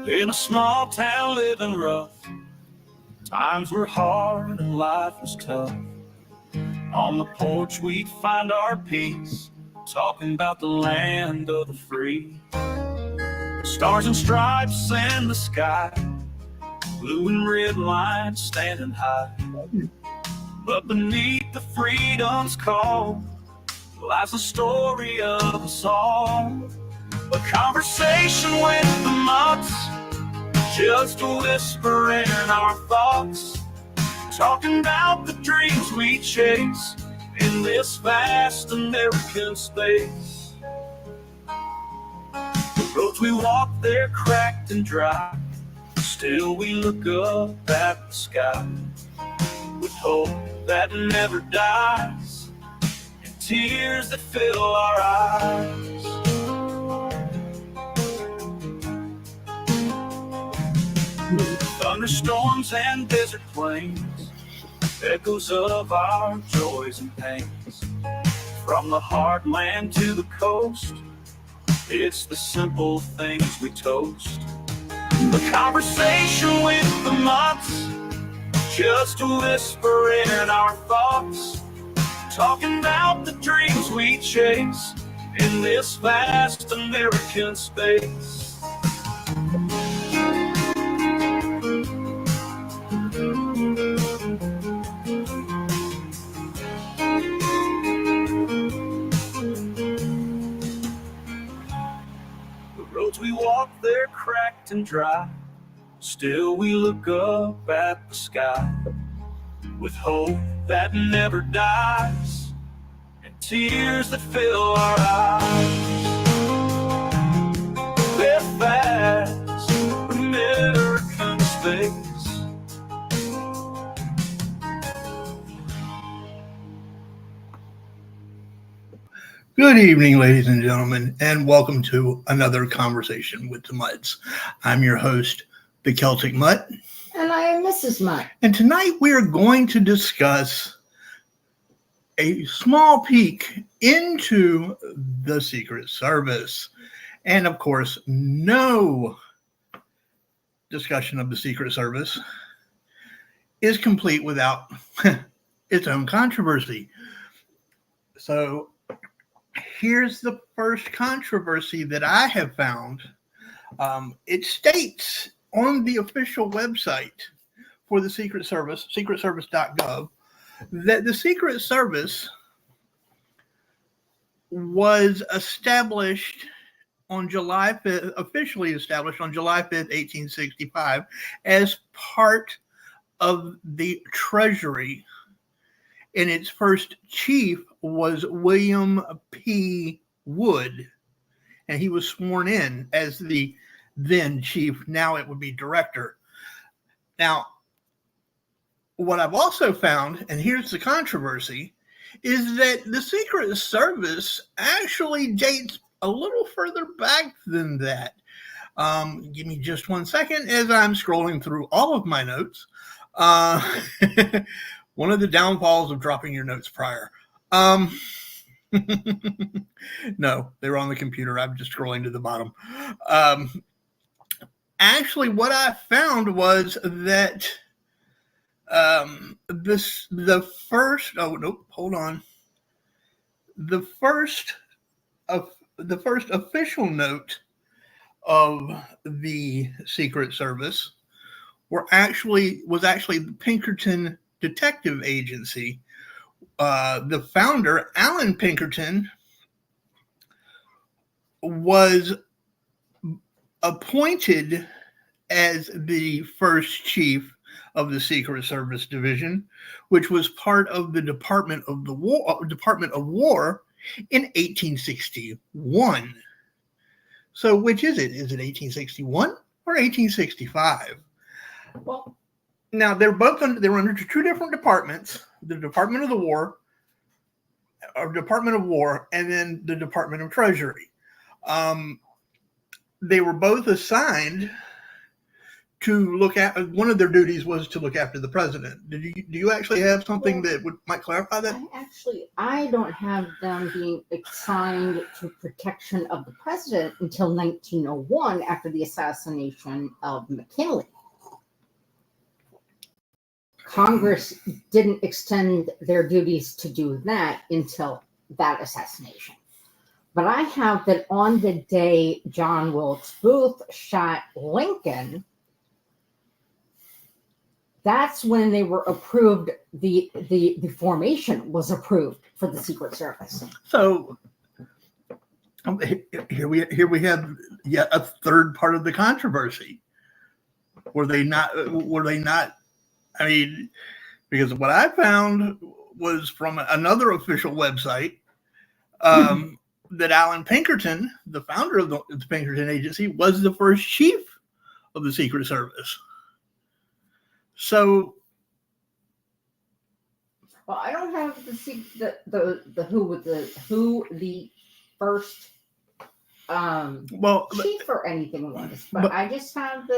In a small town living rough, times were hard and life was tough. On the porch we'd find our peace, talking about the land of the free. Stars and stripes in the sky, blue and red lines standing high. But beneath the freedom's call lies the story of us all. A conversation with the Mutts, just a whisper in our thoughts, talking about the dreams we chase in this vast American space. The roads we walk, they're cracked and dry, still we look up at the sky with hope that never dies and tears that fill our eyes. Thunderstorms and desert plains, echoes of our joys and pains. From the heartland to the coast, it's the simple things we toast. The conversation with the Mutts, just a whisper in our thoughts, talking about the dreams we chase in this vast American space. We walk, they're cracked and dry, still we look up at the sky with hope that never dies and tears that fill our eyes. We're fast American space. Good evening, ladies and gentlemen, and welcome to another conversation with the Mutts. I'm your host, the Celtic Mutt. And I am Mrs. Mutt. And tonight we are going to discuss a small peek into the Secret Service. And of course, no discussion of the Secret Service is complete without its own controversy. So, here's the first controversy that I have found. It states on the official website for the Secret Service, secretservice.gov, that the Secret Service was established on July 5th, officially established on July 5th, 1865, as part of the Treasury. And its first chief was William P. Wood, and he was sworn in as the then chief. Now it would be director. Now, what I've also found, and here's the controversy, is that the Secret Service actually dates a little further back than that. Give me just 1 second as I'm scrolling through all of my notes. One of the downfalls of dropping your notes prior. No, they were on the computer. I'm just scrolling to the bottom. Actually, what I found was that the first official note of the Secret Service was actually the Pinkerton Detective Agency. The founder, Alan Pinkerton, was appointed as the first chief of the Secret Service Division, which was part of the Department of War in 1861. So, which is it? Is it 1861 or 1865? Well, now they were under two different departments: the Department of War, and then the Department of Treasury. They were both assigned to look at. One of their duties was to look after the president. Do you actually have something that might clarify that? I don't have them being assigned to protection of the president until 1901 after the assassination of McKinley. Congress didn't extend their duties to do that until that assassination. But I have that on the day John Wilkes Booth shot Lincoln, that's when they were approved. The formation was approved for the Secret Service. So here we have yet a third part of the controversy. Were they not? I mean, because what I found was from another official website that Alan Pinkerton, the founder of the Pinkerton Agency, was the first chief of the Secret Service. So, well, I don't have the who the first chief or anything was, but I just have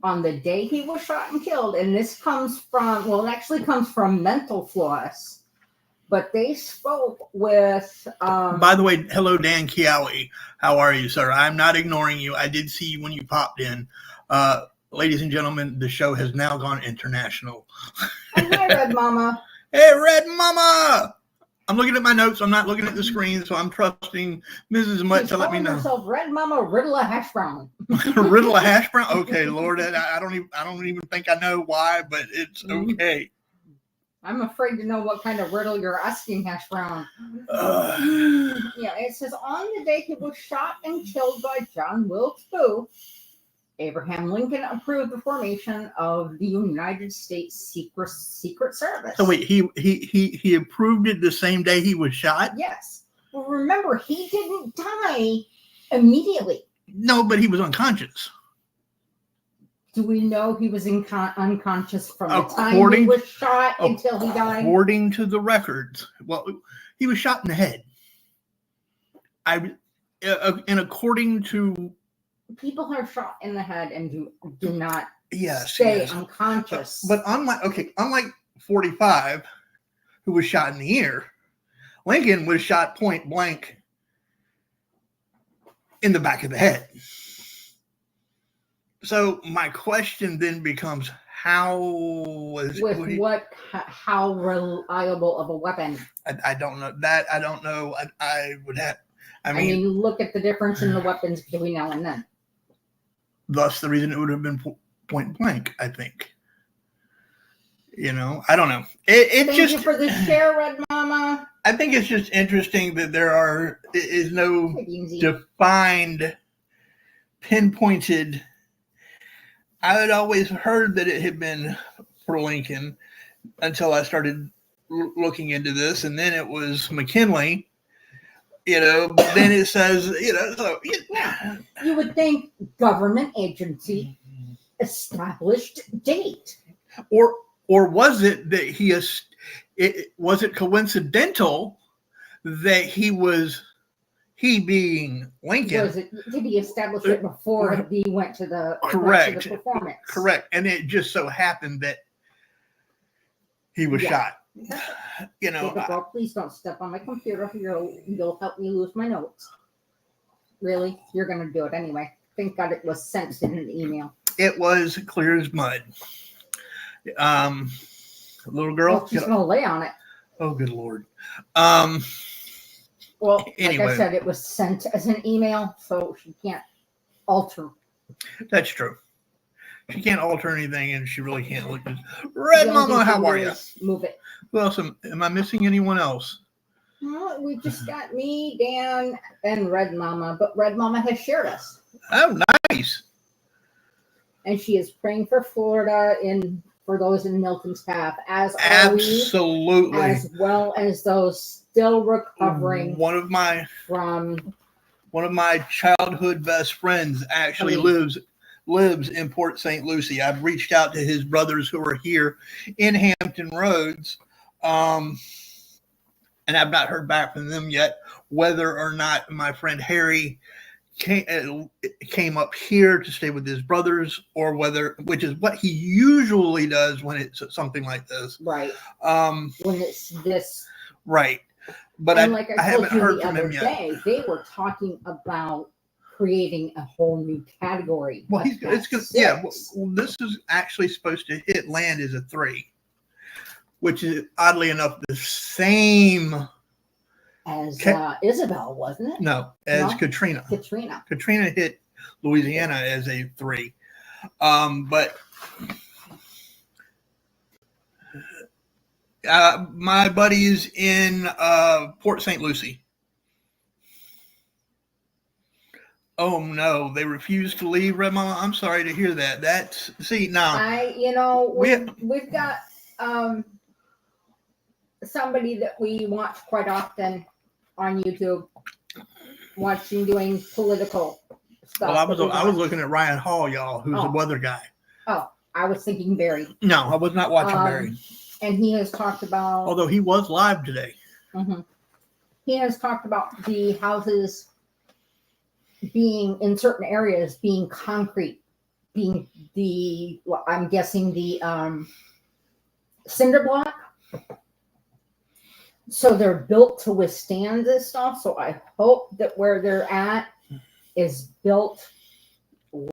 on the day he was shot and killed, and this comes from, well, it actually comes from Mental Floss, but they spoke with by the way, hello Dan Kiawi, how are you, sir? I'm not ignoring you. I did see you when you popped in. Ladies and gentlemen, the show has now gone international. And hi, Red Mama. Hey, Red Mama! I'm looking at my notes. I'm not looking at the screen, so I'm trusting Mrs. Mutt to let me know. Herself Red Mama Riddle a Hash Brown. Riddle a hash brown? Okay, Lord, I don't even think I know why, but it's okay. I'm afraid to know what kind of riddle you're asking, Hash Brown. Yeah, it says on the day he was shot and killed by John Wilkes Booth, Abraham Lincoln approved the formation of the United States Secret Service. So wait, he approved it the same day he was shot? Yes. Well, remember, he didn't die immediately. No, but he was unconscious. Do we know he was unconscious from the time he was shot until he died? According to the records, well, he was shot in the head. And according to people are shot in the head and do not stay unconscious. But unlike 45, who was shot in the ear, Lincoln was shot point blank in the back of the head. So my question then becomes, how reliable of a weapon? I don't know that. I don't know. I would have. I mean, look at the difference in the weapons between now and then. Thus, the reason it would have been point blank, I think. I don't know. Thank you for the share, Red Mama. I think it's just interesting that there is no defined, pinpointed. I had always heard that it had been for Lincoln until I started looking into this, and then it was McKinley. But then it says, so you would think government agency established date, or was it that was it coincidental that he being Lincoln? Did he establish it before he went to the performance? Correct, and it just so happened that he was shot. Girl, please don't step on my computer. You'll help me lose my notes. Really? You're going to do it anyway. Thank God it was sent in an email. It was clear as mud. Little girl. Well, she's going to lay on it. Oh, good Lord. Well, anyway. Like I said, it was sent as an email, so she can't alter. That's true. She can't alter anything, and she really can't look at Red Mama. How are you? Move it. Who else? Am I missing anyone else? No, we just got me, Dan, and Red Mama, but Red Mama has shared us. Oh, nice. And she is praying for Florida for those in Milton's path, as absolutely, as well as those still recovering. One of my childhood best friends actually lives in Port St. Lucie. I've reached out to his brothers who are here in Hampton Roads, and I've not heard back from them yet, whether or not my friend Harry came up here to stay with his brothers, or whether, which is what he usually does when it's something like this. Right. When it's this. Right. But and like I haven't told you heard the from other him yet. day, they were talking about creating a whole new category. Well, it's gonna, yeah. Well, this is actually supposed to hit land as a 3, which is oddly enough the same as Isabel, wasn't it? No, as Katrina. Katrina hit Louisiana as a 3. But my buddies in Port St. Lucie. Oh no, they refuse to leave, Red Mama. I'm sorry to hear that. That's now. We've got somebody that we watch quite often on YouTube, doing political stuff. Well, I was looking at Ryan Hall, y'all, who's a weather guy. Oh, I was thinking Barry. No, I was not watching Barry. And he has talked about, although he was live today. Mm-hmm. He has talked about the houses being in certain areas being concrete, being I'm guessing the cinder block. So they're built to withstand this stuff. So I hope that where they're at is built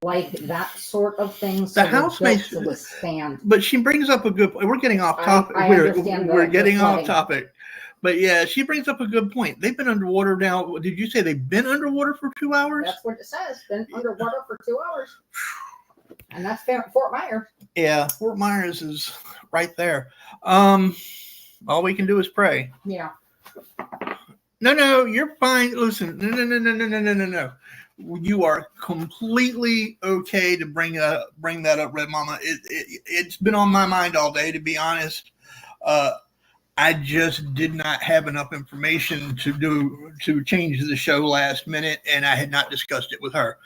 like that sort of thing. So the house makes to withstand. But she brings up a good. We're getting off topic. We're getting off topic. But yeah, she brings up a good point. They've been underwater now. Did you say they've been underwater for 2 hours? That's what it says. Been underwater for 2 hours. And that's Fort Myers. Yeah, Fort Myers is right there. All we can do is pray. Yeah. No, you're fine. Listen, no. You are completely okay to bring that up, Red Mama. It's been on my mind all day, to be honest. I just did not have enough information to change the show last minute, and I had not discussed it with her.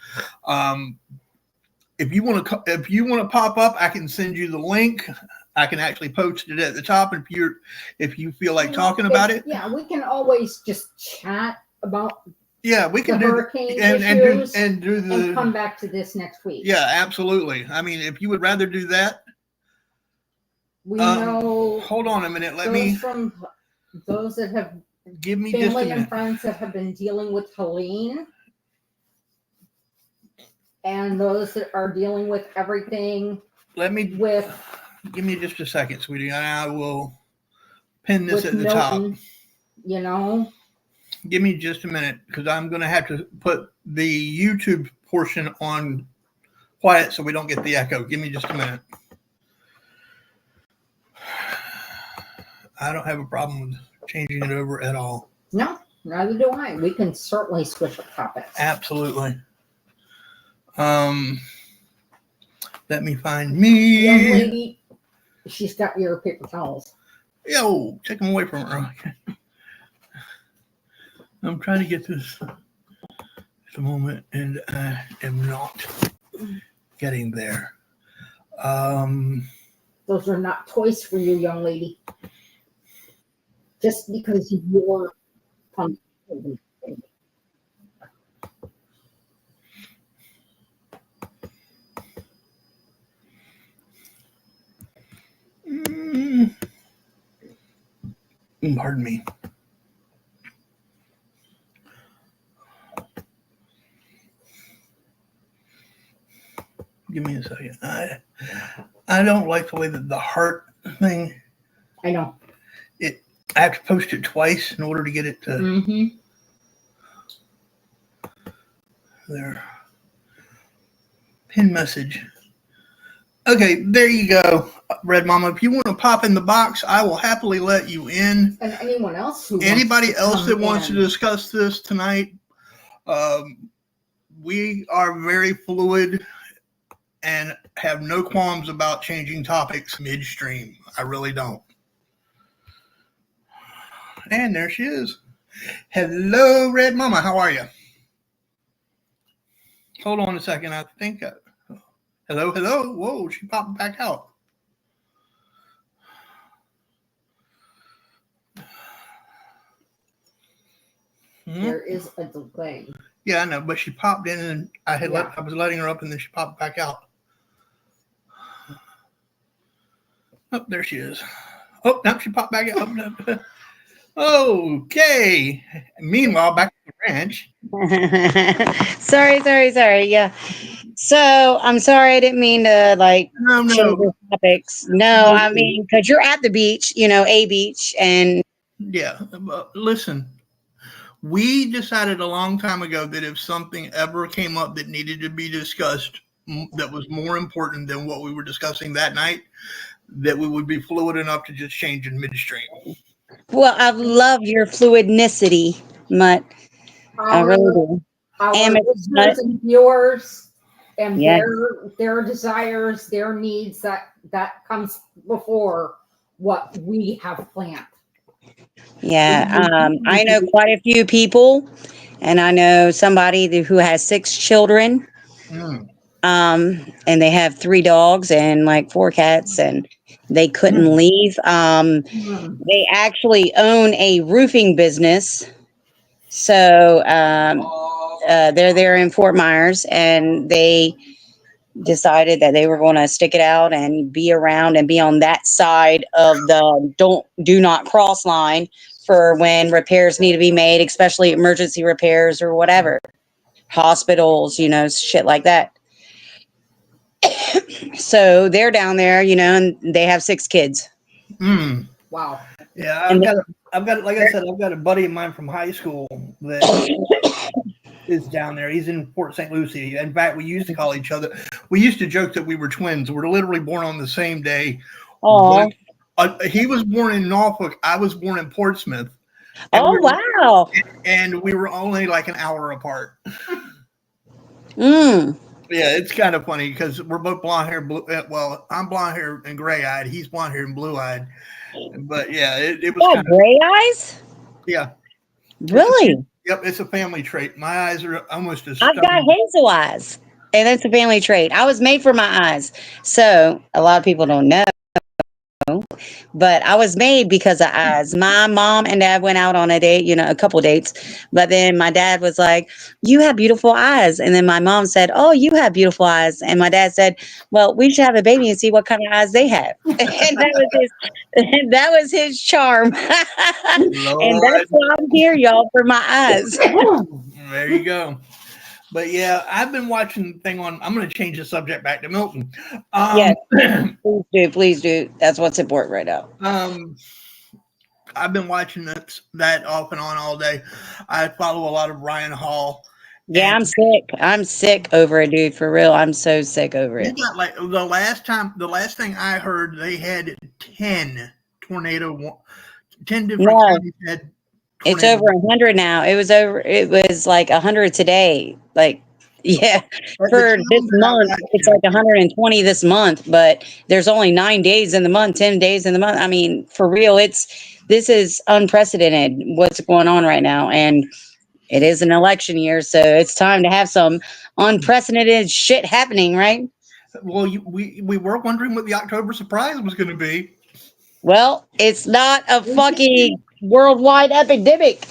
If you want to pop up, I can send you the link. I can actually post it at the top if you feel like talking about it. Yeah, we can always just chat about. Yeah, we can do hurricane issues and come back to this next week. Yeah, absolutely. I mean, if you would rather do that. We know. Hold on a minute. From those that have give me family just a minute. And friends that have been dealing with Helene, and those that are dealing with everything. Give me just a second, sweetie. I will pin this at the top. Give me just a minute, because I'm going to have to put the YouTube portion on quiet so we don't get the echo. Give me just a minute. I don't have a problem with changing it over at all. No, neither do I. We can certainly switch up topics. Absolutely. Let me find me. Young lady, she's got your paper towels. Yo, take them away from her. I'm trying to get this at the moment, and I am not getting there. Those are not toys for you, young lady. Just because you're pardon me. Give me a second. I don't like the way that the heart thing. I know. I have to post it twice in order to get it to. Mm-hmm. There. Pin message. Okay, there you go, Red Mama. If you want to pop in the box, I will happily let you in. And anybody else that wants to discuss this tonight, we are very fluid and have no qualms about changing topics midstream. I really don't. And there she is. Hello, Red Mama. How are you? Hold on a second. I think. Hello. Whoa, she popped back out. There is a delay. Yeah, I know, but she popped in, and I was letting her up, and then she popped back out. Oh, there she is. Oh, now she popped back out. Okay. Meanwhile, back at the ranch. Sorry. Yeah. So I'm sorry, I didn't mean to like No, change the topics. No, I mean, because you're at the beach, a beach, and yeah. Listen, we decided a long time ago that if something ever came up that needed to be discussed, that was more important than what we were discussing that night, that we would be fluid enough to just change in midstream. well, I love your fluidicity, Mutt. I Our, really do. our Amethyst Mutt. listeners and viewers and Yes. their desires, their needs, that comes before what we have planned. Yeah. I know quite a few people, and I know somebody who has 6 children. Mm. And they have 3 dogs and like 4 cats, and they couldn't leave. They actually own a roofing business. So they're there in Fort Myers, and they decided that they were going to stick it out and be around and be on that side of the do not cross line for when repairs need to be made, especially emergency repairs or whatever, hospitals, shit like that. So they're down there, and they have 6 kids. Mm. Wow. Yeah, I've got, like I said, I've got a buddy of mine from high school that is down there. He's in Port St. Lucie. In fact, we used to call each other. We used to joke that we were twins. We're literally born on the same day. Oh, He was born in Norfolk. I was born in Portsmouth. wow! And we were only like an hour apart. Mm. Yeah, it's kind of funny because we're both blonde hair. Well, I'm blonde hair and gray eyed. He's blonde hair and blue eyed. But yeah, it was kind of gray eyes. Yeah. Really? Yep, it's a family trait. My eyes are almost as I've got hazel eyes, and that's a family trait. I was made for my eyes, so a lot of people don't know. But I was made because of eyes. My mom and dad went out on a date, a couple dates. But then my dad was like, "You have beautiful eyes." And then my mom said, "Oh, you have beautiful eyes." And my dad said, "Well, we should have a baby and see what kind of eyes they have." And that was his charm. And that's why I'm here, y'all, for my eyes. There you go. But yeah, I've been watching the thing on. I'm going to change the subject back to Milton. Yes, please do. That's what's important right now. I've been watching that off and on all day. I follow a lot of Ryan Hall. Yeah, I'm sick. I'm sick over it, dude. For real, I'm so sick over it. Got like the last thing I heard, they had 10 different counties had. It's over 100 now. It was like 100 today. Like, yeah, for this month, it's like 120 this month, but there's only 9 days in the month, 10 days in the month. I mean, for real, this is unprecedented what's going on right now. And it is an election year, so it's time to have some unprecedented shit happening, right? Well, we were wondering what the October surprise was going to be. Well, it's not a fucking worldwide epidemic.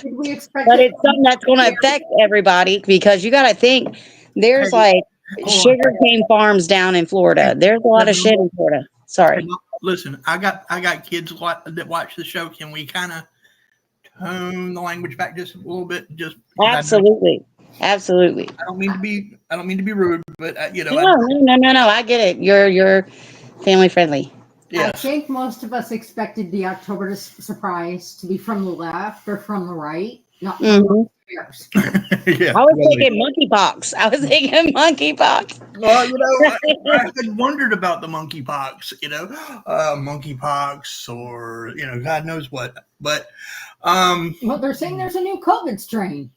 Did we expect But it's something that's going to affect everybody, because you got to think there's like sugarcane farms down in Florida. There's a lot of shit in Florida. Sorry. Listen, I got kids that watch the show. Can we kind of tone the language back just a little bit? Just absolutely. I don't mean to be rude, but No. I get it. You're family friendly. Yes. I think most of us expected the October surprise to be from the left or from the right, not from the stairs. Yeah, I was thinking monkeypox. Well, I had wondered about the monkeypox, monkeypox, or God knows what. But well, they're saying there's a new COVID strain.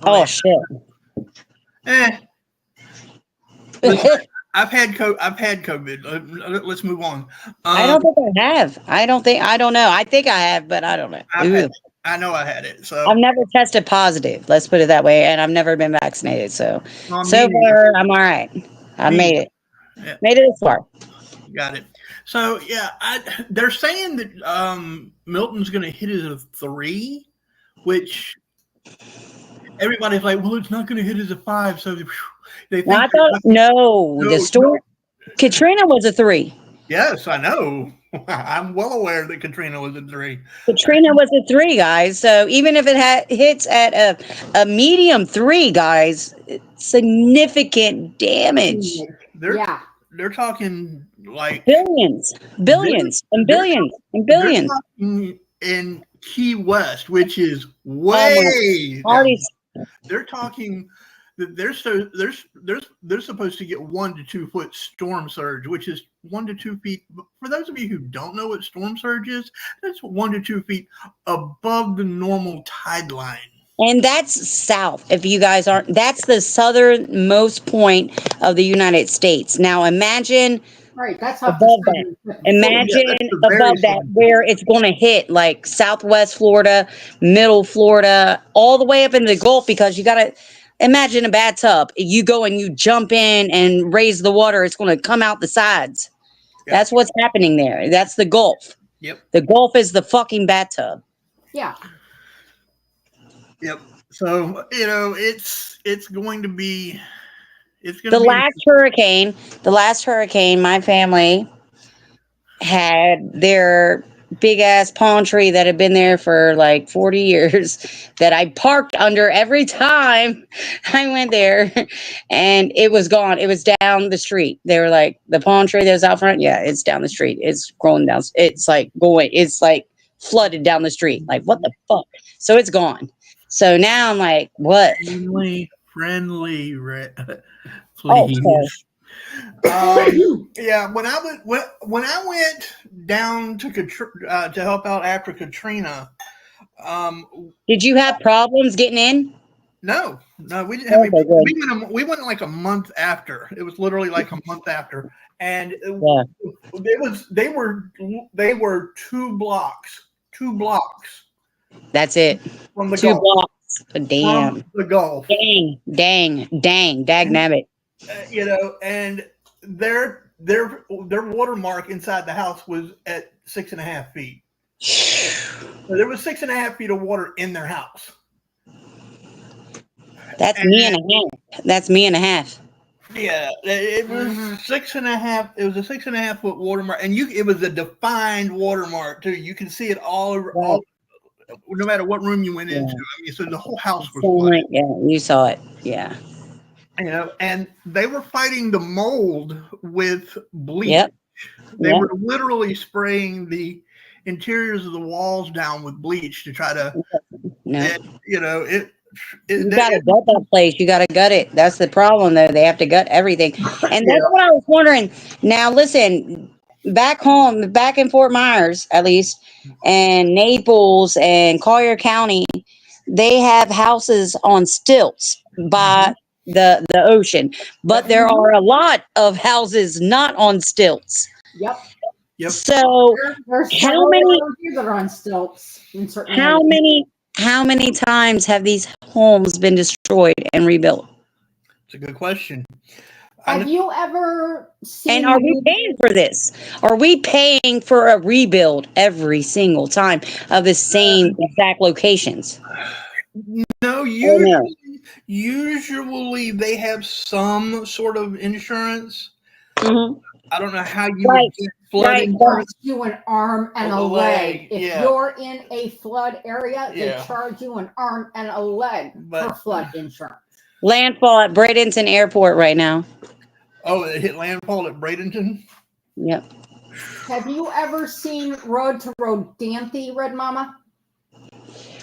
Oh shit. Listen, I've had COVID. Let's move on. I don't think I have. I don't know. I think I have, but I don't know. I know I had it. So I've never tested positive. Let's put it that way. And I've never been vaccinated. So far, I'm all right. I made it. Yeah. Made it this far. Got it. So yeah, they're saying that Milton's going to hit it a 3, which everybody's like, well, it's not going to hit as a 5, so they Well, I think. thought no, the No, storm Katrina was a 3. yes, I know. I'm well aware that Katrina was a 3. Katrina was a 3, guys. So even if it hits at a medium 3, guys, significant damage. They're Yeah. they're talking like Billions, they're billions, and they're billions, and they're billions. talking in Key West, which is Oh my way down. already They're talking that they're supposed to get 1 to 2 foot storm surge, which is 1 to 2 feet. For those of you who don't know what storm surge is, that's 1 to 2 feet above the normal tide line. And that's south. If you guys aren't, that's the southernmost point of the United States. Now imagine Right. That's how above that. Imagine That's the very above that southern where it's going to hit like Southwest Florida, Middle Florida, all the way up into the Gulf, because you got to imagine a bathtub. You go and you jump in and raise the water, it's going to come out the sides. Yeah. That's what's happening there. That's the Gulf. Yep. The Gulf is the fucking bathtub. Yeah. Yep. So it's going to be The last hurricane, my family had their big ass palm tree that had been there for like 40 years that I parked under every time I went there, and it was gone. It was down the street. They were like, the palm tree that was out front, yeah, it's down the street. It's growing down. It's like flooded down the street. Like, what the fuck? So it's gone. So now I'm like, what? friendly, Oh, please. Yeah, when I went down to help out after Katrina, did you have problems getting in? no, we didn't have any. Okay, good. We went like a month after. It was literally like a month after, and Yeah. they were 2 blocks That's it. from the 2 Gulf. blocks. Damn. From the Gulf. Dang, dag nabbit. And their watermark inside the house was at 6.5 feet. So there was 6.5 feet of water in their house. That's me and a half. That's me and a half. Yeah, it was 6.5. It was a 6.5 foot watermark, and it was a defined watermark too. You can see it all no matter what room you went into. I mean, so the whole house was flooded. Yeah, you saw it. Yeah. And they were fighting the mold with bleach. Yep. They were literally spraying the interiors of the walls down with bleach to try to. No. You gotta gut that place. You gotta gut it. That's the problem, though. They have to gut everything, and that's what I was wondering. Now, listen, back home, back in Fort Myers, at least, and Naples and Collier County, they have houses on stilts by the ocean, but there are a lot of houses not on stilts. Yep. So, There's how many that are on stilts in certain How many times have these homes been destroyed and rebuilt? It's a good question. Have you ever seen? And are we paying for this? Are we paying for a rebuild every single time of the same exact locations? No, usually they have some sort of insurance. Mm-hmm. I don't know how you would get flood insurance. Charge you an arm and a leg. If Yeah. you're in a flood area, they Yeah. charge you an arm and a leg for flood insurance. Landfall at Bradenton Airport right now. Oh, it hit landfall at Bradenton? Yep. Have you ever seen Road to Rodanthe, Red Mama?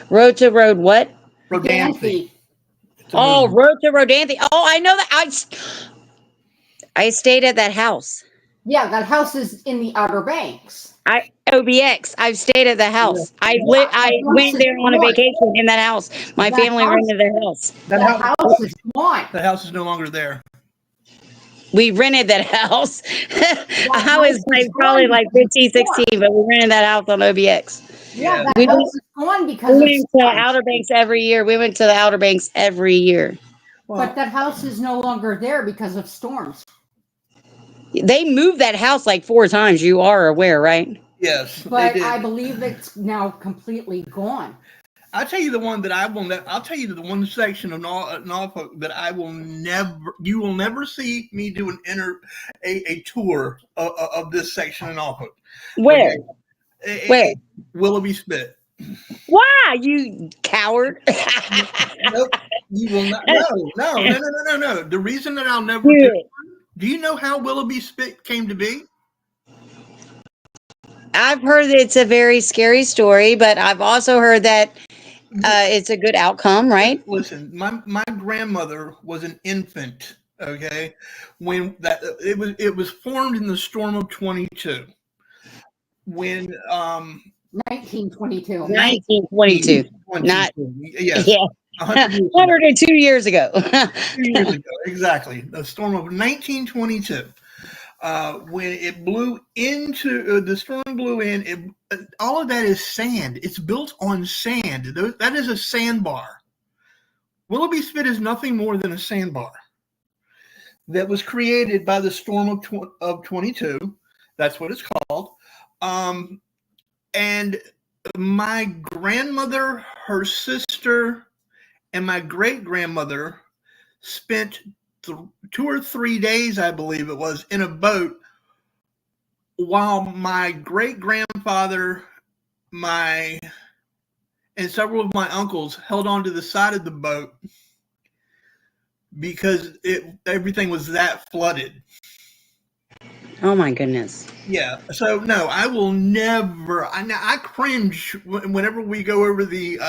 Road to Road what? Rodanthe. Oh, Road to Rodanthe. Oh, I know that. I stayed at that house. Yeah, that house is in the Outer Banks. OBX. I've stayed at the house. I went there on a vacation in that house. My family rented the house. That house is gone. The house is no longer there. We rented that house. I was probably like 15, 16, but we rented that house on OBX. Yeah, that house is gone because we went to the Outer Banks every year. But that house is no longer there because of storms. They moved that house like 4 times. You are aware, right? Yes. But I believe it's now completely gone. I'll tell you the one that I will. I'll tell you the one section of Norfolk that I will never. You will never see me do a tour of this section of Norfolk. Where? Okay? Where? Willoughby Spit. Why, you coward? Nope. You will not. No. The reason that I'll never Dude, do you know how Willoughby Spit came to be? I've heard that it's a very scary story, but I've also heard that it's a good outcome, right? Listen, my grandmother was an infant. Okay, when it was formed in the storm of 22. When 1922. 1922. Not, 1922. Yes, yeah, 100 years ago. 102 years ago. 2 years ago, exactly. The storm of 1922. When it blew into the storm blew in, all of that is sand. It's built on sand. That is a sandbar. Willoughby Spit is nothing more than a sandbar that was created by the storm of 22. That's what it's called. And my grandmother, her sister, and my great grandmother spent 2 or 3 days, I believe it was, in a boat while my great grandfather, and several of my uncles held on to the side of the boat because everything was that flooded. Oh my goodness. Yeah. So no, I will never. I cringe whenever we go over the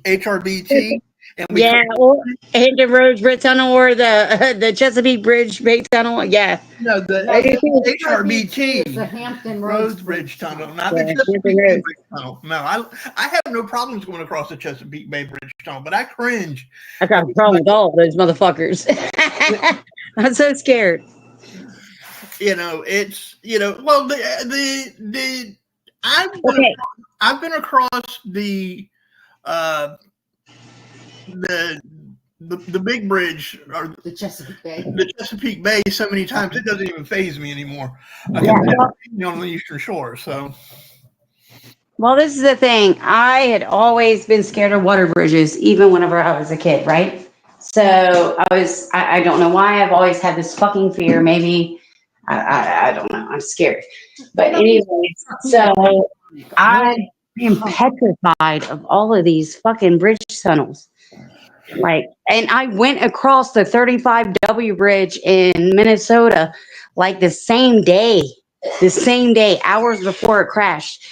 HRBT. And Yeah, or Hampton Roads Bridge Tunnel or the Chesapeake Bridge Bay Tunnel. Yeah. No, the HRBT is the Hampton Roads Roads Bridge Tunnel, not Yeah, the Chesapeake Hampton Bay Roads. Bridge Tunnel. No, I have no problems going across the Chesapeake Bay Bridge Tunnel, but I cringe. I got a problem with all of those motherfuckers. I'm so scared. It's well I've been across the the big bridge or the Chesapeake Bay so many times it doesn't even faze me anymore. I Yeah. can on the Eastern Shore, so. Well, this is the thing. I had always been scared of water bridges, even whenever I was a kid, right? So I don't know why I've always had this fucking fear. Maybe, I don't know. I'm scared. But anyways, so I am petrified of all of these fucking bridge tunnels. Like, and I went across the 35W bridge in Minnesota like the same day, hours before it crashed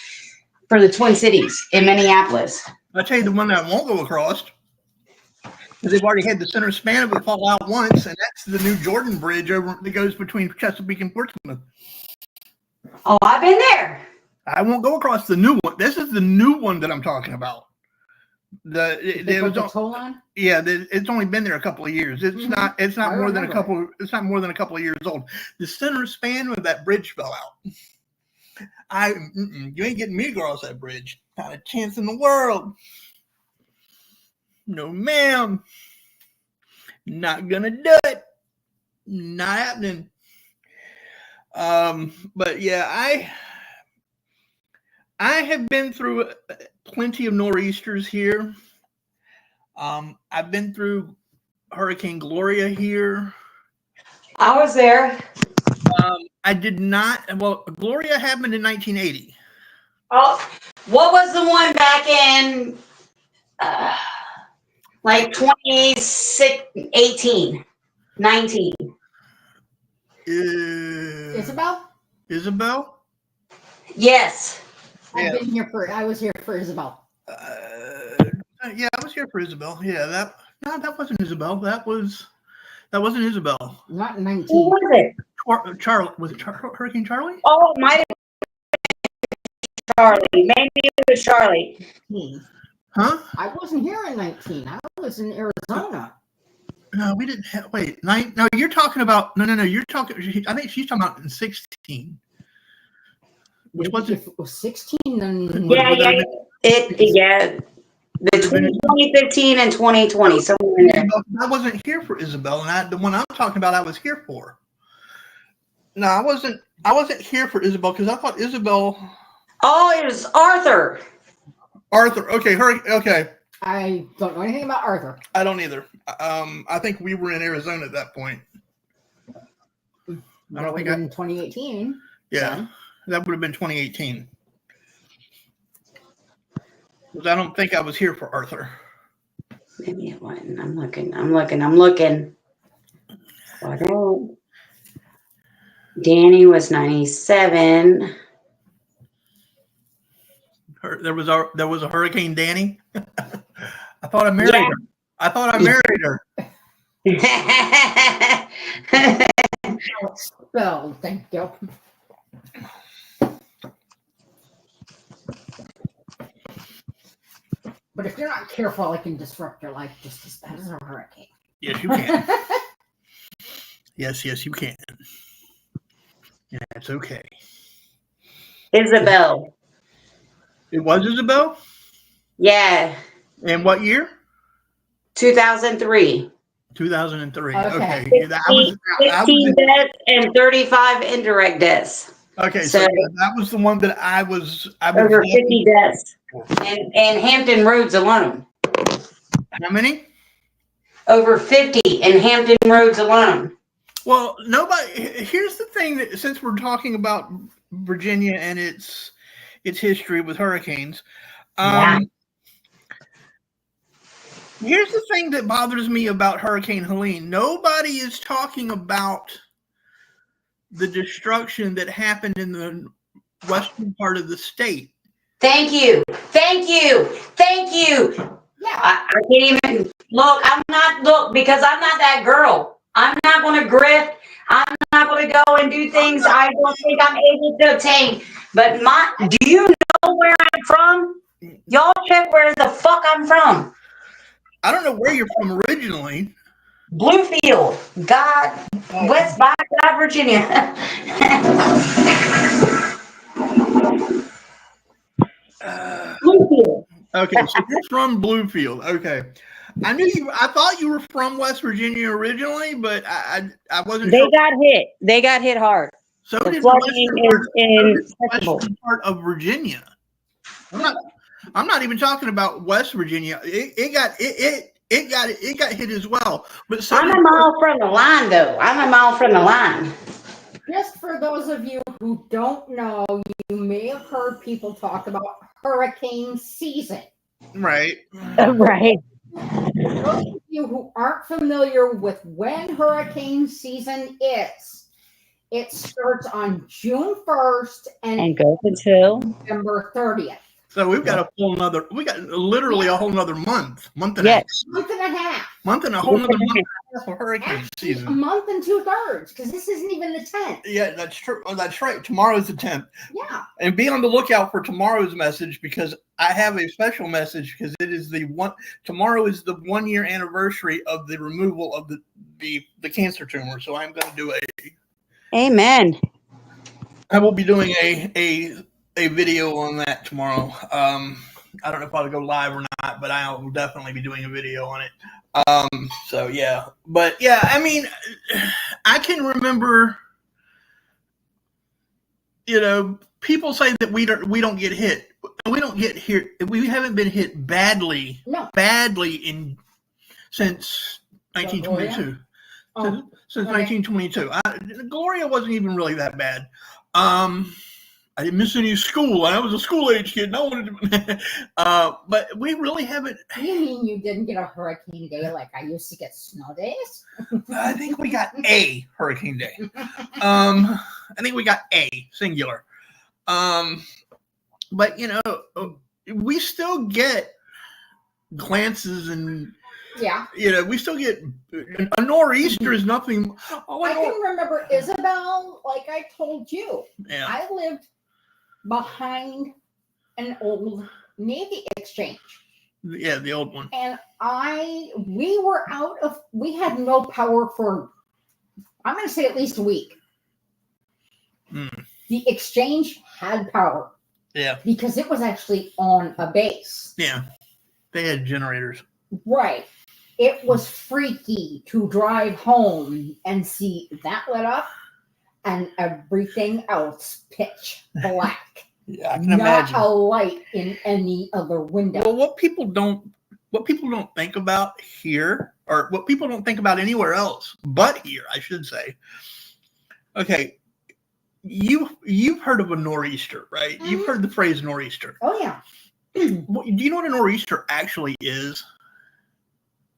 for the Twin Cities in Minneapolis. I'll tell you the one that I won't go across because they've already had the center span of it fall out once, and that's the new Jordan Bridge that goes between Chesapeake and Portsmouth. Oh, I've been there. I won't go across the new one. This is the new one that I'm talking about. toll on? Yeah, it's only been there a couple of years. It's not. It's not more than a couple. It's not more than a couple of years old. The center span of that bridge fell out. You ain't getting me across that bridge. Not a chance in the world. No, ma'am. Not gonna do it. Not happening. But yeah, I have been through plenty of nor'easters here. I've been through Hurricane Gloria here. I was there. I did not. Well, Gloria happened in 1980. Oh, what was the one back in like 2018, 19? Isabel? Yes. I was here for Isabel. Yeah, I was here for Isabel. Yeah, that wasn't Isabel. That wasn't Isabel. Not 19. Who was it? Charlie. Was it Hurricane Charlie? Oh, it might have been Charlie. Maybe it was Charlie. Huh? I wasn't here in 19. I was in Arizona. No, we didn't have. Wait, no, you're talking about. No. You're talking. I think she's talking about in 16. Which was it? If it was 16, then Yeah. Between 2015 and 2020, somewhere in there. I wasn't here for Isabel, and the one I'm talking about, I was here for. No, I wasn't here for Isabel because I thought Isabel. Oh, it was Arthur. Arthur. Okay, okay. I don't know anything about Arthur. I don't either. I think we were in Arizona at that point. I don't think in 2018. Yeah, then. that would have been 2018. Because I don't think I was here for Arthur. Maybe it wasn't. I'm looking. I don't. Danny was 97. There was a Hurricane Danny. I thought I married her. I thought I married her. Spelled, thank you. But if you're not careful, it can disrupt your life just as bad as a hurricane. Yes, you can. Yes, you can. Yeah, it's okay. Isabel. It was Isabel? Yeah. In what year? 2003. 2003. Okay. Okay. 16 deaths and 35 indirect deaths. Okay, so that was the one that I was over 50 deaths. And Hampton Roads alone. How many? Over 50 in Hampton Roads alone. Well, here's the thing that since we're talking about Virginia and its history with hurricanes, here's the thing that bothers me about Hurricane Helene. Nobody is talking about the destruction that happened in the western part of the state. Thank you. Yeah. I can't even look. Because I'm not that girl. I'm not going to grift. I'm not going to go and do things I don't think I'm able to obtain. But do you know where I'm from? Y'all check where the fuck I'm from. I don't know where you're from originally. Bluefield, West by Virginia. Bluefield. Okay, so you're from Bluefield. Okay, I thought you were from West Virginia originally, but I wasn't. They got hit hard. So the did the western part of Virginia. I'm not even talking about West Virginia. It got hit as well. But I'm a mile from the line, though. I'm a mile from the line. Just for those of you who don't know, you may have heard people talk about hurricane season. Right. Right. Those of you who aren't familiar with when hurricane season is, it starts on June 1st and goes until November 30th. So we got literally a whole nother month and a half. Month and a half. Month and a whole nother month for hurricane season. A month and 2/3, because this isn't even the 10th. Yeah, that's true. Oh, that's right. Tomorrow's the 10th. Yeah. And be on the lookout for tomorrow's message, because I have a special message, because it is tomorrow is the 1 year anniversary of the removal of the cancer tumor. So I'm going to do Amen. I will be doing a video on that tomorrow. I don't know if I'll go live or not, but I will definitely be doing a video on it. So yeah, but yeah, I mean, I can remember, people say that we don't get hit. We don't get hit. We haven't been hit badly since 1922. Since 1922. Gloria wasn't even really that bad. I didn't miss any school. I was a school-age kid. No one, but we really haven't. You mean you didn't get a hurricane day like I used to get snow days? I think we got a hurricane day. I think we got a singular. But we still get glances and. Yeah. We still get a nor'easter is nothing. I can remember Isabel, like I told you. Yeah. I lived behind an old Navy exchange. Yeah, the old one. And we had no power for, I'm going to say at least a week. The exchange had power. Yeah. Because it was actually on a base. Yeah. They had generators. Right. It was freaky to drive home and see that lit up and everything else pitch black. Yeah, I can not imagine. a light in any other window. Well, what people don't think about here, or what people don't think about anywhere else but here, I should say. Okay, you've heard of a nor'easter, right? You've heard the phrase nor'easter. Oh yeah. Do you know what a nor'easter actually is?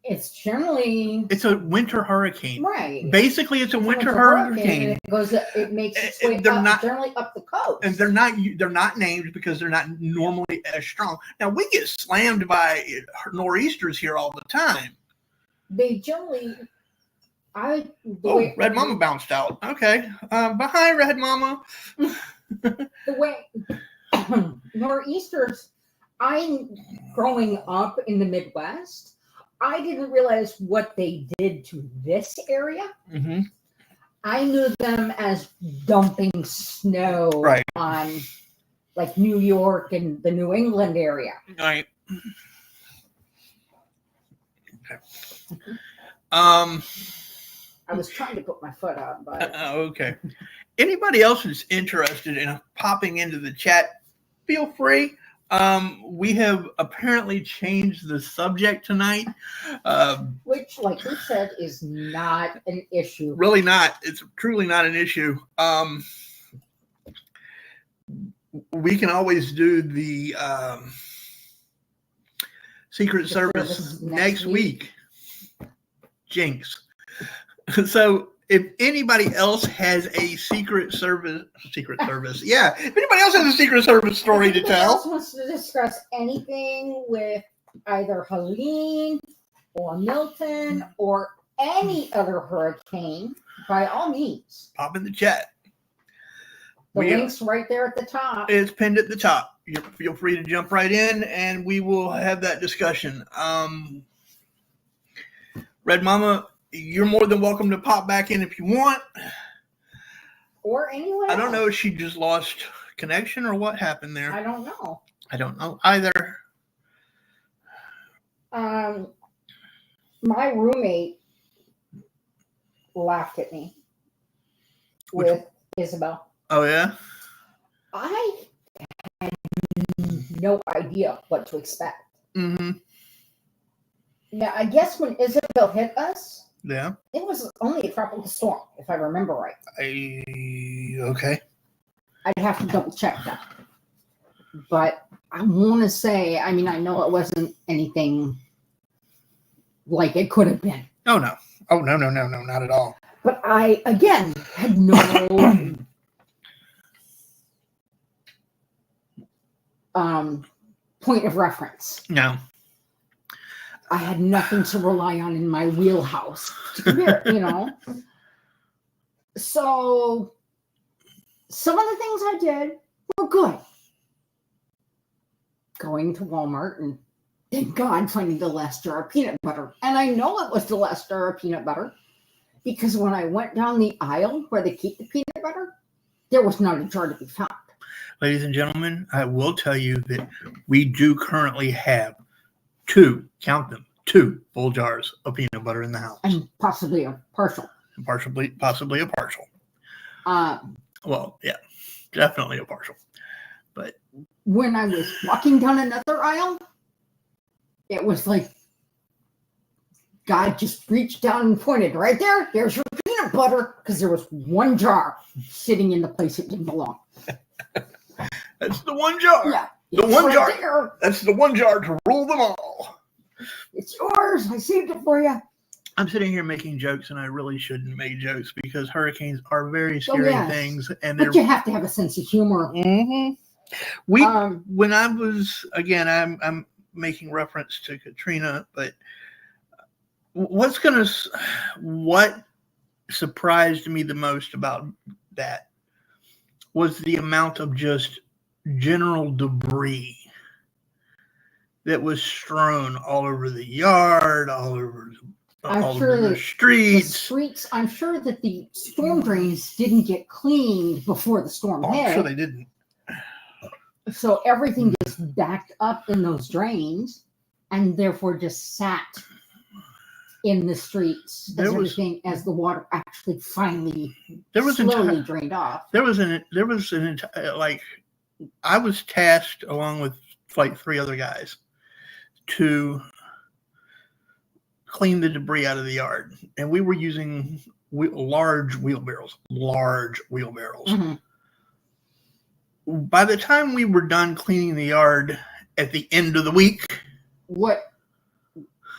It's generally It's a winter hurricane. right. Basically, it's a winter hurricane. And it goes. It makes its way They're up, not- generally up the coast. And they're not named because they're not normally as strong. Now we get slammed by nor'easters here all the time. They generally. Red Mama bounced out. Okay, bye, Red Mama. The way nor'easters. Growing up in the Midwest, I didn't realize what they did to this area. Mm-hmm. I knew them as dumping snow Right. on like New York and the New England area. Right. Okay. I was trying to put my foot up, but Okay. Anybody else who's interested in popping into the chat, feel free. We have apparently changed the subject tonight. which, like we said, is not an issue. Really not. It's truly not an issue. We can always do the Secret Service next week. Jinx. So if anybody else has a Secret Service, yeah. If anybody else has a Secret Service story to If anybody else tell, wants to discuss anything with either Helene or Milton or any other hurricane, by all means, pop in the chat. the link's right there at the top. It's pinned at the top. You feel free to jump right in, and we will have that discussion. Red Mama, you're more than welcome to pop back in if you want. Or anyone I don't know else. if she just lost connection or what happened there. I don't know. I don't know either. My roommate laughed at me with Isabel. Oh, yeah? I had no idea what to expect. Mm-hmm. Now, I guess when Isabel hit us, Yeah. it was only a tropical storm, if I remember right. Okay. I'd have to double check that. But I want to say, I mean, I know it wasn't anything like it could have been. Oh, no. Oh, no, not at all. But I, again, had no point of reference. No. I had nothing to rely on in my wheelhouse to compare, you know. So some of the things I did were good. Going to Walmart and thank God finding the last jar of peanut butter. And I know it was the last jar of peanut butter because when I went down the aisle where they keep the peanut butter, there was not a jar to be found. Ladies and gentlemen, I will tell you that we do currently have two full jars of peanut butter in the house. And possibly a partial. Possibly a partial. Well, yeah, definitely a partial. But when I was walking down another aisle, it was like God just reached down and pointed right there. There's your peanut butter, because there was one jar sitting in the place it didn't belong. that's the one jar. Yeah, The it's one right jar. there. That's the one jar to rule them all. It's yours. I saved it for you. I'm sitting here making jokes, and I really shouldn't make jokes because hurricanes are very scary yes. things, and they're. But you have to have a sense of humor. Mm-hmm. When I was I'm making reference to Katrina, but what surprised me the most about that was the amount of just general debris that was strewn all over the yard, all over the streets. I'm sure that the storm drains didn't get cleaned before the storm hit. I'm sure they didn't. So everything just backed up in those drains and therefore just sat in the streets as the water actually finally slowly drained off. There was I was tasked along with like 3 other guys to clean the debris out of the yard, and we were using large wheelbarrows. Mhm. By the time we were done cleaning the yard at the end of the week, What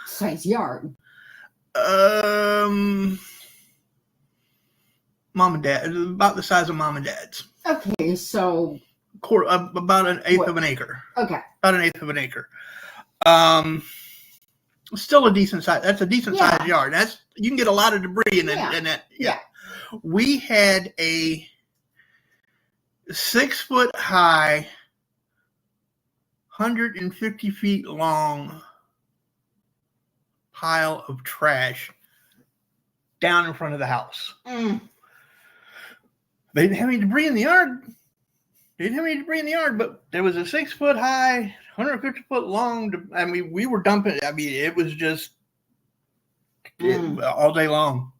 size yard? mom and dad, about the size of mom and dad's, Okay, so about an eighth What? of an acre. okay, About an eighth of an acre. Still a decent size. That's a decent Yeah. sized yard. That's, you can get a lot of debris in Yeah. that. Yeah. We had a 6 foot high, 150 feet long pile of trash down in front of the house. Mm. They didn't have any debris in the yard. But there was a 6 foot high, 150 foot long. I mean, we were dumping. I mean, it was just all day long,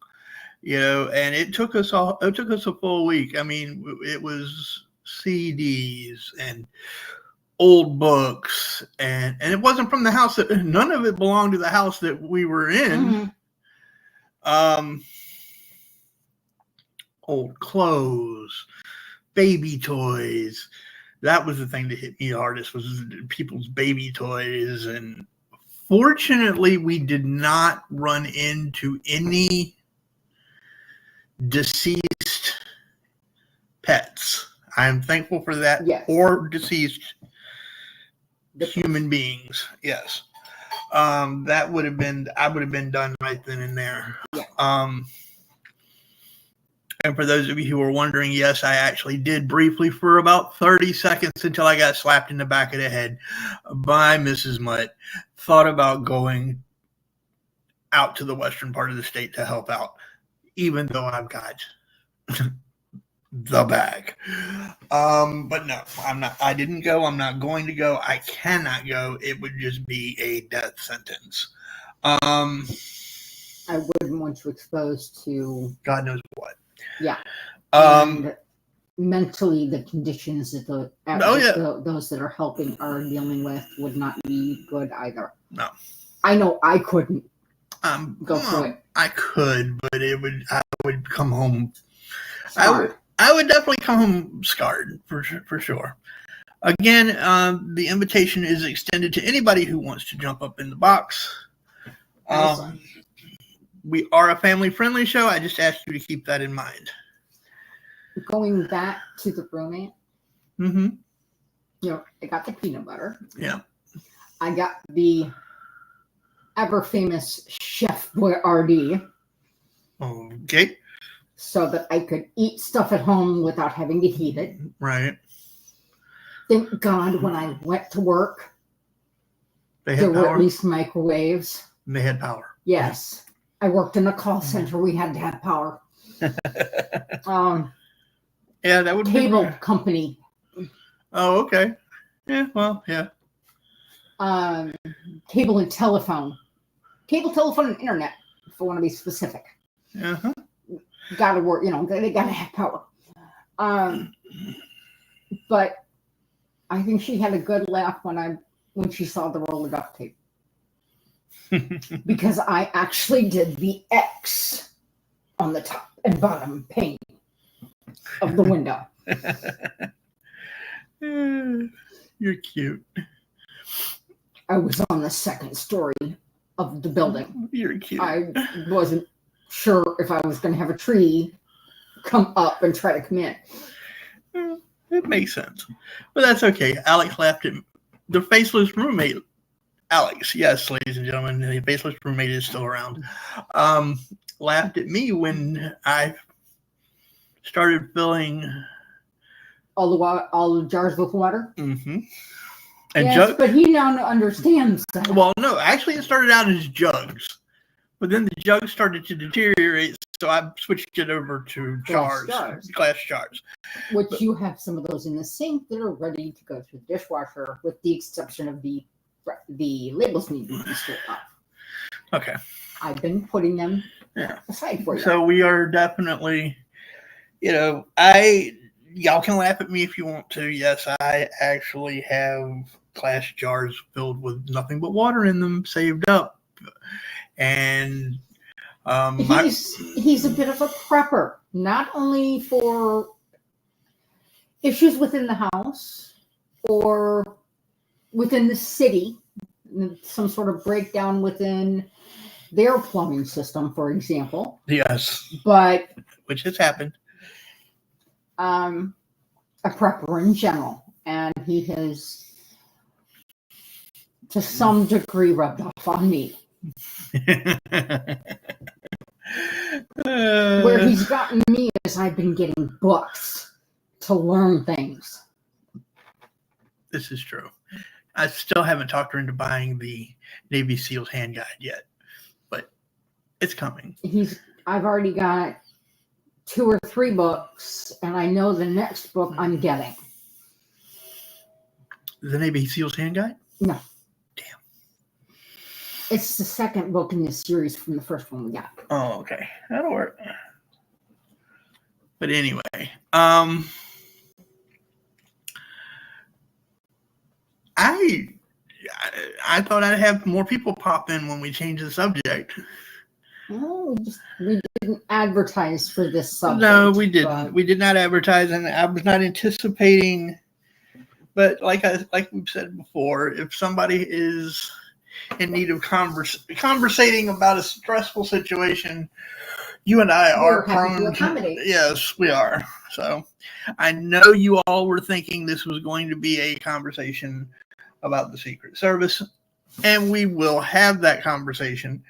and it took us a full week. I mean, it was CDs and old books, and it wasn't from the house. None of it belonged to the house that we were in. Mhm. Old clothes, baby toys. That was the thing that hit me hardest, was people's baby toys. And fortunately, we did not run into any deceased pets. I'm thankful for that. Yes. Or deceased human beings. Yes. That would have been, I would have been done right then and there. Yeah. And for those of you who are wondering, yes, I actually did briefly for about 30 seconds until I got slapped in the back of the head by Mrs. Mutt. Thought about going out to the western part of the state to help out, even though I've got the bag. But no, I'm not. I didn't go. I'm not going to go. I cannot go. It would just be a death sentence. I wouldn't want you exposed to God knows what. Yeah. And mentally, the conditions that those that are helping are dealing with would not be good either. No. I know I couldn't go through it. I could, but I would come home. Scarred. I would definitely come home scarred for sure. Again, the invitation is extended to anybody who wants to jump up in the box. Awesome. We are a family-friendly show. I just asked you to keep that in mind. Going back to the roommate, Mm-hmm. I got the peanut butter. Yeah. I got the ever-famous Chef Boyardee. Okay. So that I could eat stuff at home without having to heat it. Right. Thank God when I went to work, There were at least microwaves. They had power. Yes. I worked in a call center. We had to have power. Yeah, that would Cable be company. Oh, okay. Yeah, well, yeah. Cable and telephone. Cable, telephone, and internet, if I want to be specific. Uh-huh. Gotta work, they gotta have power. But I think she had a good laugh when she saw the roll of duct tape. Because I actually did the X on the top and bottom pane of the window. You're cute. I was on the second story of the building. You're cute. I wasn't sure if I was going to have a tree come up and try to come in. It makes sense. But that's okay. Alex laughed at the faceless roommate. Alex, yes, ladies and gentlemen, the faceless roommate is still around. Laughed at me when I started filling all the jars with water. Mm-hmm. And yes, but he now understands that. Well, no, actually, it started out as jugs, but then the jugs started to deteriorate, so I switched it over to glass jars. Which you have some of those in the sink that are ready to go through the dishwasher, with the exception of the labels need to be stripped off. Okay. I've been putting them aside for you. So we are definitely, I y'all can laugh at me if you want to. Yes, I actually have glass jars filled with nothing but water in them saved up. And he's a bit of a prepper, not only for issues within the house or within the city, some sort of breakdown within their plumbing system, for example. yes, But which has happened. A prepper in general, and he has to some degree rubbed off on me. Where he's gotten me is I've been getting books to learn things. This is true. I still haven't talked her into buying the Navy SEALs hand guide yet, but it's coming. I've already got 2 or 3 books, and I know the next book I'm getting. The Navy SEALs hand guide? No. Damn. It's the second book in the series from the first one we got. Oh, okay. That'll work. But anyway, I thought I'd have more people pop in when we change the subject. Well, we didn't advertise for this subject. No, we didn't. We did not advertise, and I was not anticipating. But like we've said before, if somebody is in need of conversating about a stressful situation, you and I are prone to accommodate. Yes, we are. So I know you all were thinking this was going to be a conversation about the Secret Service, and we will have that conversation,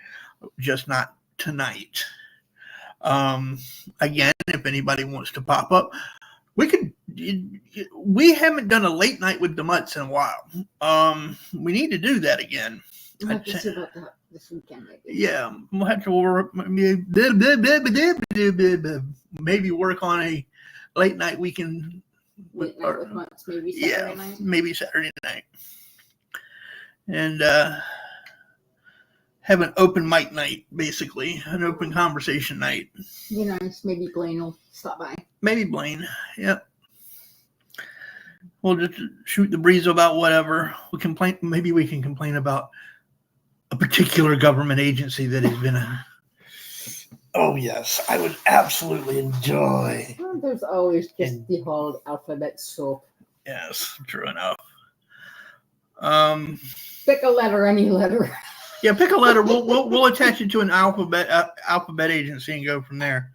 just not tonight. Again, if anybody wants to pop up, we haven't done a late night with the Mutts in a while. We need to do that again. We'll have to see about that this weekend, maybe. Yeah, we'll have to maybe work on a late night weekend. Late night with Mutts, maybe Saturday night. Maybe Saturday night. And have an open mic night, basically. An open conversation night. Be nice. Maybe Blaine will stop by. Maybe Blaine. Yep. We'll just shoot the breeze about whatever. Maybe we can complain about a particular government agency that has been Oh, yes. I would absolutely enjoy. Well, there's always just the whole alphabet soup. Yes, true enough. Pick a letter, any letter. Yeah, pick a letter. We'll attach it to an alphabet agency and go from there.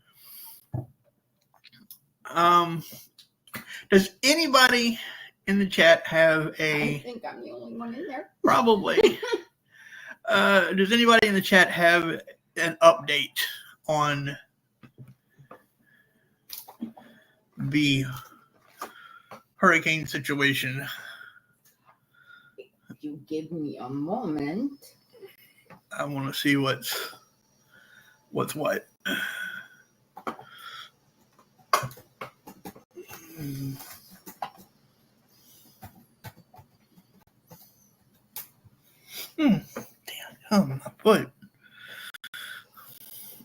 Does anybody in the chat have I think I'm the only one in there. Probably. Does anybody in the chat have an update on the hurricane situation? If you give me a moment. I want to see what's what. Damn, my foot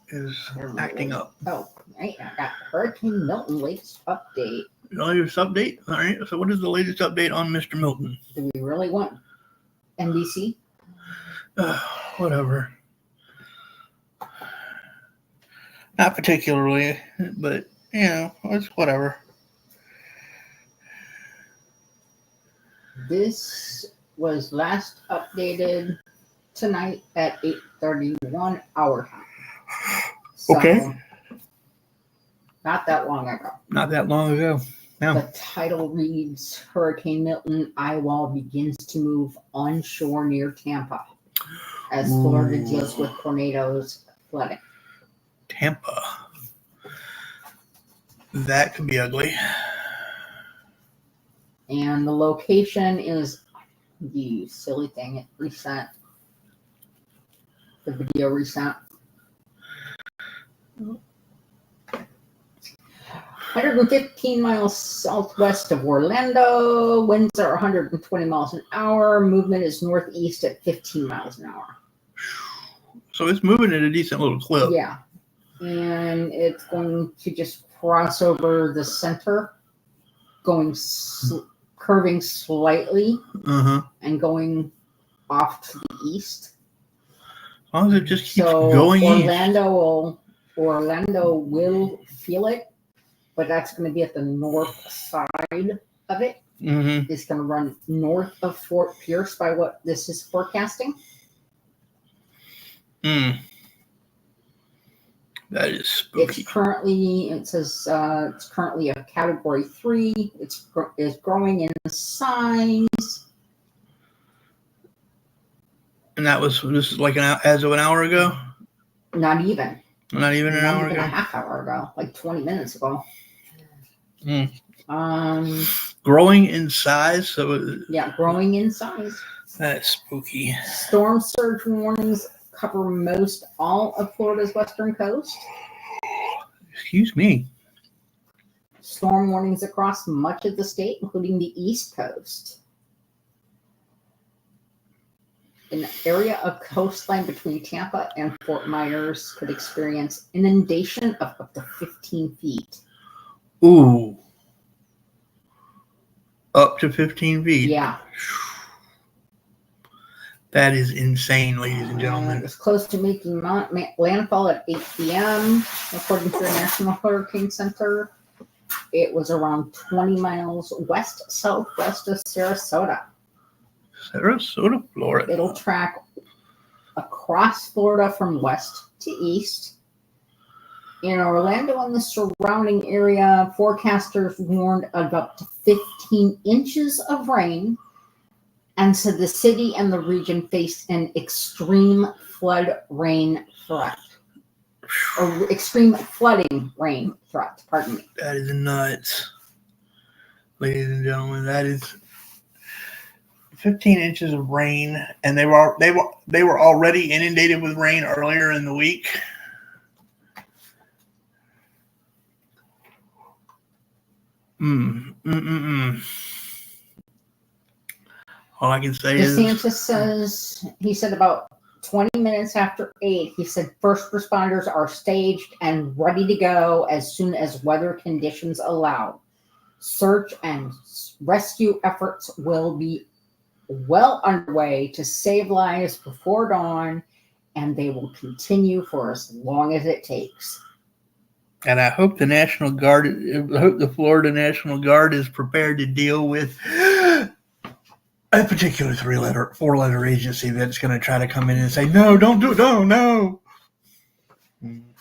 is acting up. Oh, right. I got Hurricane Milton latest update. Latest update? All right. So what is the latest update on Mr. Milton? Do we really want NBC? Whatever. Not particularly, but, it's whatever. This was last updated tonight at 8:31 our time. So, okay. Not that long ago. Not that long ago. No. The title reads, Hurricane Milton eye wall begins to move onshore near Tampa as Florida deals with tornadoes flooding. Tampa. That could be ugly. And the location is the silly thing. It reset. The video reset. 115 miles southwest of Orlando. Winds are 120 miles an hour. Movement is northeast at 15 miles an hour. So it's moving at a decent little clip. Yeah. And it's going to just cross over the center curving slightly Uh-huh. and going off to the east. As long as it just keeps So going Orlando will feel it, but that's going to be at the north side of it. east. It's going to run north of Fort Pierce by what this is forecasting. That is spooky. It says it's currently a category 3. It's growing in size. And this is like as of an hour ago? Not even. Not even an hour ago? A half hour ago, like 20 minutes ago. Growing in size? Growing in size. That's spooky. Storm surge warnings cover most all of Florida's western coast. Excuse me. Storm warnings across much of the state, including the East Coast. An area of coastline between Tampa and Fort Myers could experience inundation of up to 15 feet. Ooh. Up to 15 feet. Yeah. That is insane, ladies and gentlemen. It was close to making landfall at 8 p.m., according to the National Hurricane Center. It was around 20 miles west-southwest of Sarasota. Sarasota, Florida. It'll track across Florida from west to east. In Orlando and the surrounding area, forecasters warned of up to 15 inches of rain and said the city and the region faced an extreme flood rain threat. Or extreme flooding rain threat, pardon me. That is nuts. Ladies and gentlemen, that is 15 inches of rain, and they were already inundated with rain earlier in the week. All I can say DeSantis is he said about 20 minutes after 8, he said first responders are staged and ready to go as soon as weather conditions allow. Search and rescue efforts will be well underway to save lives before dawn, and they will continue for as long as it takes. And I hope the Florida National Guard is prepared to deal with a particular 4-letter agency that's going to try to come in and say, no, don't do it. No.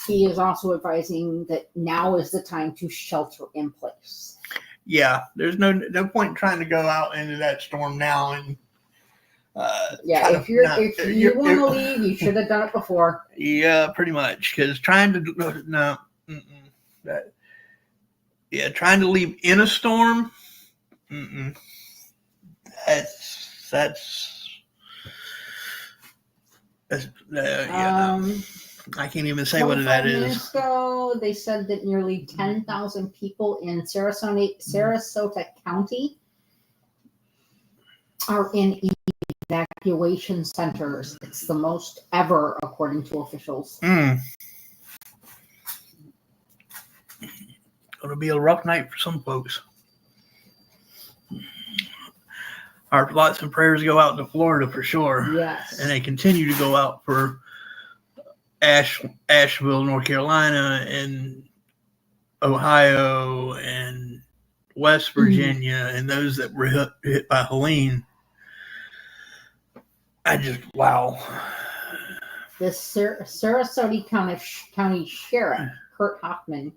He is also advising that now is the time to shelter in place. Yeah, there's no point in trying to go out into that storm now. And if you want to leave, you should have done it before. Yeah, pretty much. Because trying to leave in a storm, I can't even say what that is. Minutes ago, they said that nearly 10,000 people in Sarasota County are in evacuation centers. It's the most ever, according to officials. It'll be a rough night for some folks. Our thoughts and prayers go out to Florida for sure. Yes. And they continue to go out for Asheville, North Carolina, and Ohio, and West Virginia, and those that were hit by Helene. Wow. The Sarasota County Sheriff, Kurt Hoffman,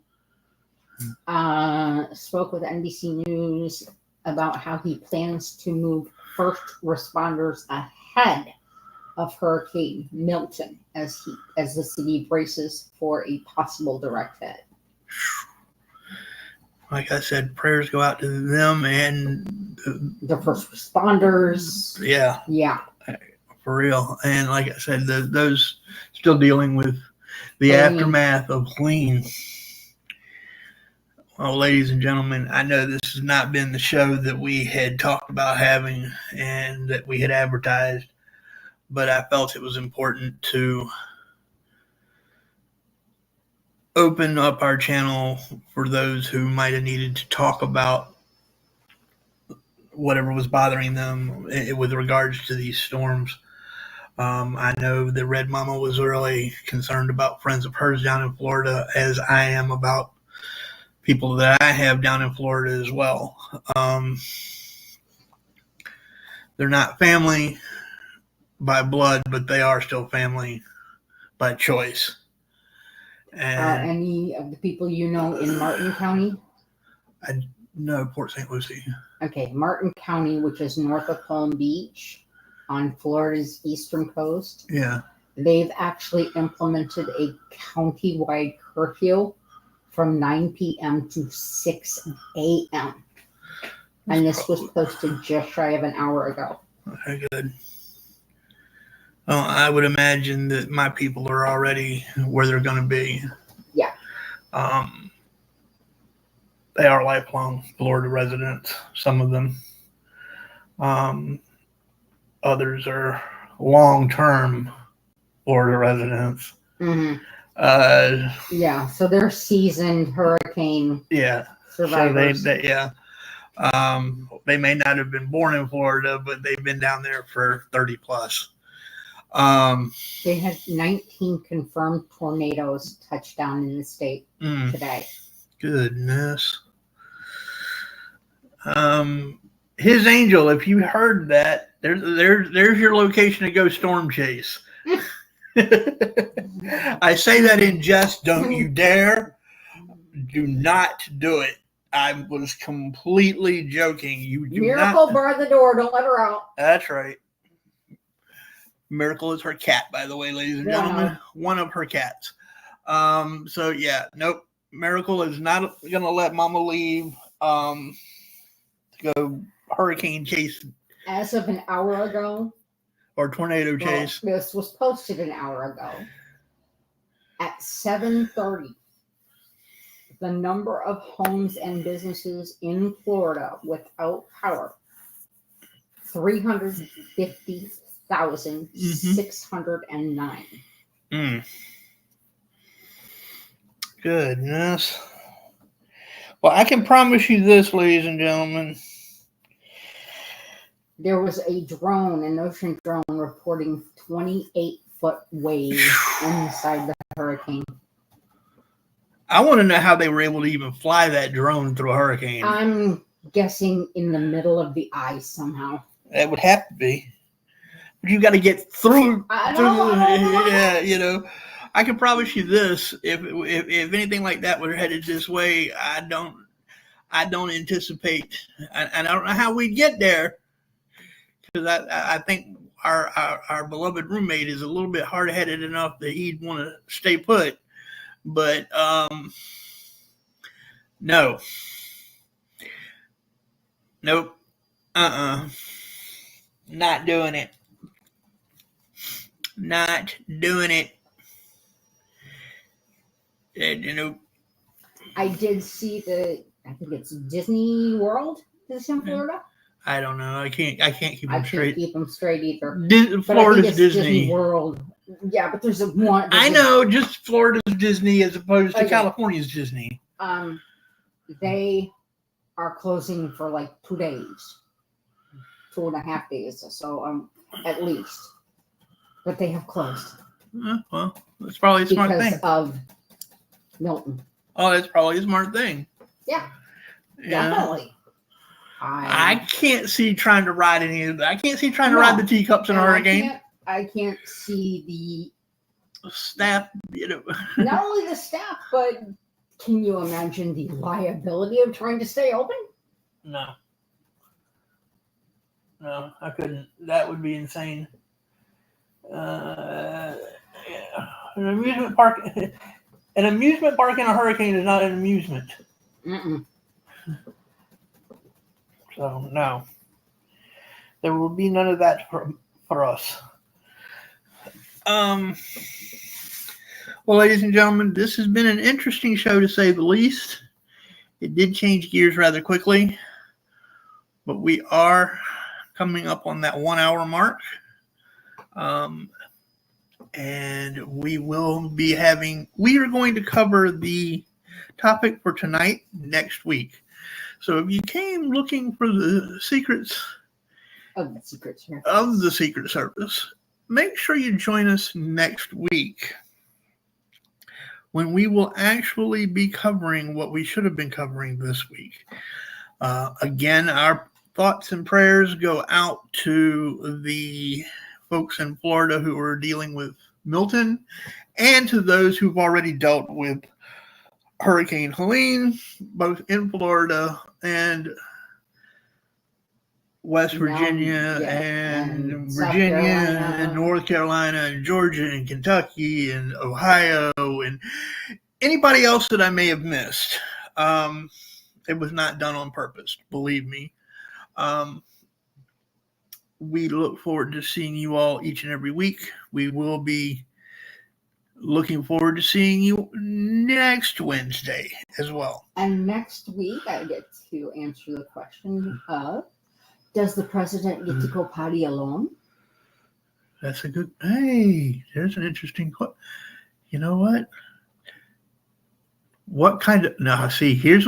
spoke with NBC News about how he plans to move first responders ahead of Hurricane Milton as the city braces for a possible direct hit. Like I said, prayers go out to them and the first responders. Yeah. For real. And like I said, those still dealing with the aftermath of Helene. Well, ladies and gentlemen, I know this has not been the show that we had talked about having and that we had advertised, but I felt it was important to open up our channel for those who might have needed to talk about whatever was bothering them with regards to these storms. I know that Red Mama was really concerned about friends of hers down in Florida, as I am about people that I have down in Florida as well. They're not family by blood, but they are still family by choice. Are And any of the people you know in Martin County? I know Port St. Lucie. Okay, Martin County, which is north of Palm Beach on Florida's eastern coast, Yeah. they've actually implemented a county-wide curfew from 9 p.m. to 6 a.m. And this was posted just shy of an hour ago. Okay, good. Well, I would imagine that my people are already where they're going to be. Yeah. They are lifelong Florida residents, some of them. Others are long-term Florida residents. Mm-hmm. Yeah, so they're seasoned hurricane survivors. So they may not have been born in Florida, but they've been down there for 30 plus. They had 19 confirmed tornadoes touch down in the state today. Goodness. His Angel, if you heard that, there's your location to go storm chase. I say that in jest. Don't you dare. Do not do it. I was completely joking. You do Miracle not. bar the door. Don't let her out. That's right. Miracle is her cat, by the way, ladies and gentlemen. One of her cats. So yeah, nope. Miracle is not gonna let Mama leave to go hurricane chase. As of an hour ago. Or tornado chase. This was posted an hour ago. At 7:30, the number of homes and businesses in Florida without power, 350,609. Goodness. Well, I can promise you this, ladies and gentlemen. There was an ocean drone reporting 28-foot waves inside the hurricane. I want to know how they were able to even fly that drone through a hurricane. I'm guessing in the middle of the ice somehow. That would have to be. But you got to get through. Yeah, you know. I can promise you this: if anything like that were headed this way, I don't anticipate, and I don't know how we'd get there, because I think our beloved roommate is a little bit hard-headed enough that he'd want to stay put. But no, nope, not doing it. Not doing it. Nope. I did see I think it's Disney World. Is in Florida? I don't know. I can't keep them straight. I can't keep them straight either. Florida's Disney World. Yeah, but there's one. I know, just Florida's Disney as opposed to California's Disney. They are closing for like 2 days, 2.5 days, so at least. But they have closed. Well, that's probably a smart thing. Because of Milton. Oh, that's probably a smart thing. Yeah. Definitely. I can't see trying to ride any of that. I can't see trying to ride the teacups in a hurricane. I can't see the staff, Not only the staff, but can you imagine the liability of trying to stay open? No, I couldn't. That would be insane. Yeah. An amusement park in a hurricane is not an amusement. So no, there will be none of that for us. Well, ladies and gentlemen, this has been an interesting show to say the least. It did change gears rather quickly, but we are coming up on that 1 hour mark. And we are going to cover the topic for tonight next week. So if you came looking for the secrets Of the Secret Service. of the Secret Service, make sure you join us next week when we will actually be covering what we should have been covering this week. Again, our thoughts and prayers go out to the folks in Florida who are dealing with Milton and to those who've already dealt with Hurricane Helene, both in Florida and West Virginia and Virginia and North Carolina and Georgia and Kentucky and Ohio and anybody else that I may have missed. It was not done on purpose, believe me. We look forward to seeing you all each and every week. We will be looking forward to seeing you next Wednesday as well. And next week, I get to answer the question of, does the president get to go potty alone? That's a good, hey, there's an interesting question. You know what? What kind of, now see, here's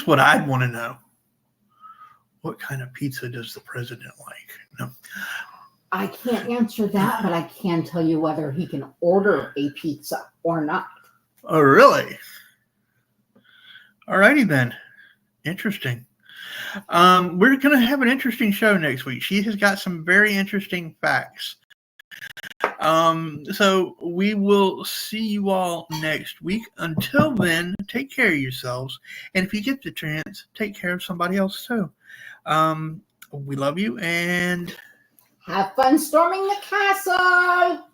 what I'd want to know. What kind of pizza does the president like? No. I can't answer that, but I can tell you whether he can order a pizza or not. Oh, really? All righty then. Interesting. We're going to have an interesting show next week. She has got some very interesting facts. So we will see you all next week. Until then, take care of yourselves. And if you get the chance, take care of somebody else too. We love you and have fun storming the castle.